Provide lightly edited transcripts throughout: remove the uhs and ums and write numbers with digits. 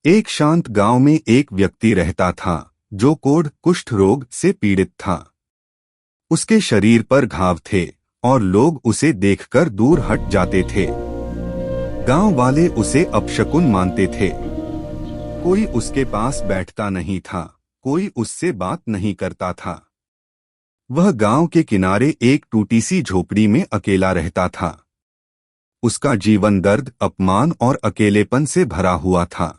एक शांत गांव में एक व्यक्ति रहता था जो कोढ़ कुष्ठ रोग से पीड़ित था। उसके शरीर पर घाव थे और लोग उसे देखकर दूर हट जाते थे। गांव वाले उसे अपशकुन मानते थे। कोई उसके पास बैठता नहीं था, कोई उससे बात नहीं करता था। वह गांव के किनारे एक टूटी सी झोपड़ी में अकेला रहता था। उसका जीवन दर्द, अपमान और अकेलेपन से भरा हुआ था।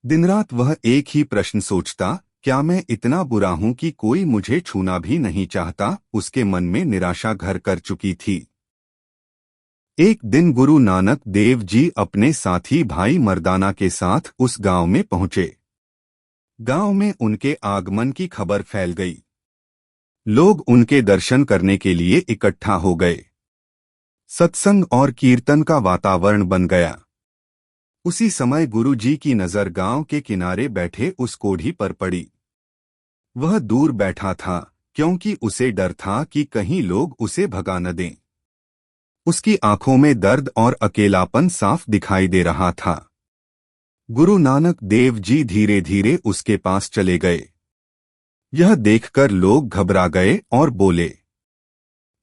दिन रात वह एक ही प्रश्न सोचता, क्या मैं इतना बुरा हूं कि कोई मुझे छूना भी नहीं चाहता। उसके मन में निराशा घर कर चुकी थी। एक दिन गुरु नानक देव जी अपने साथी भाई मर्दाना के साथ उस गांव में पहुंचे। गांव में उनके आगमन की खबर फैल गई। लोग उनके दर्शन करने के लिए इकट्ठा हो गए। सत्संग और कीर्तन का वातावरण बन गया। उसी समय गुरु जी की नजर गांव के किनारे बैठे उस कोढ़ी पर पड़ी। वह दूर बैठा था क्योंकि उसे डर था कि कहीं लोग उसे भगा न दें। उसकी आंखों में दर्द और अकेलापन साफ दिखाई दे रहा था। गुरु नानक देव जी धीरे धीरे उसके पास चले गए। यह देखकर लोग घबरा गए और बोले,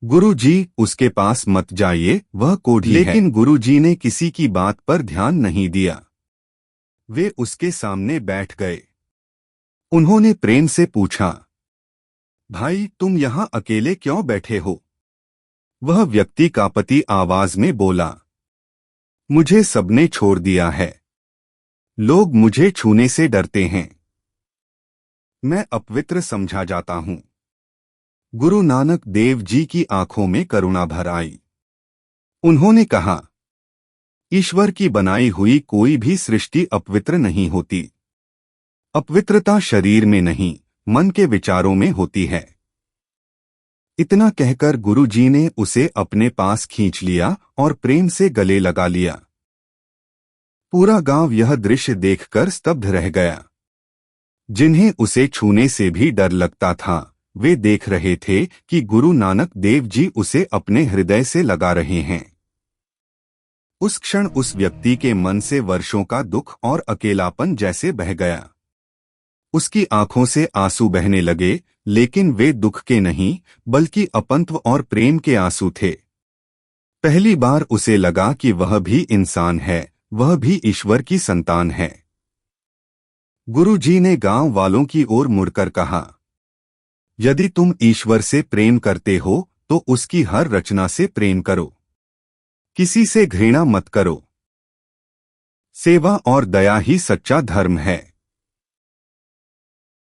गुरु जी, उसके पास मत जाइए, वह कोढ़ी है। लेकिन गुरु जी ने किसी की बात पर ध्यान नहीं दिया। वे उसके सामने बैठ गए। उन्होंने प्रेम से पूछा, भाई, तुम यहां अकेले क्यों बैठे हो? वह व्यक्ति कांपती आवाज में बोला, मुझे सबने छोड़ दिया है। लोग मुझे छूने से डरते हैं। मैं अपवित्र समझा जाता हूं। गुरु नानक देव जी की आंखों में करुणा भर आई। उन्होंने कहा, ईश्वर की बनाई हुई कोई भी सृष्टि अपवित्र नहीं होती। अपवित्रता शरीर में नहीं, मन के विचारों में होती है। इतना कहकर गुरु जी ने उसे अपने पास खींच लिया और प्रेम से गले लगा लिया। पूरा गांव यह दृश्य देखकर स्तब्ध रह गया। जिन्हें उसे छूने से भी डर लगता था, वे देख रहे थे कि गुरु नानक देव जी उसे अपने हृदय से लगा रहे हैं। उस क्षण उस व्यक्ति के मन से वर्षों का दुख और अकेलापन जैसे बह गया। उसकी आंखों से आंसू बहने लगे, लेकिन वे दुख के नहीं, बल्कि अपनत्व और प्रेम के आंसू थे। पहली बार उसे लगा कि वह भी इंसान है, वह भी ईश्वर की संतान है। गुरु जी ने गांव वालों की ओर मुड़कर कहा, यदि तुम ईश्वर से प्रेम करते हो तो उसकी हर रचना से प्रेम करो। किसी से घृणा मत करो। सेवा और दया ही सच्चा धर्म है।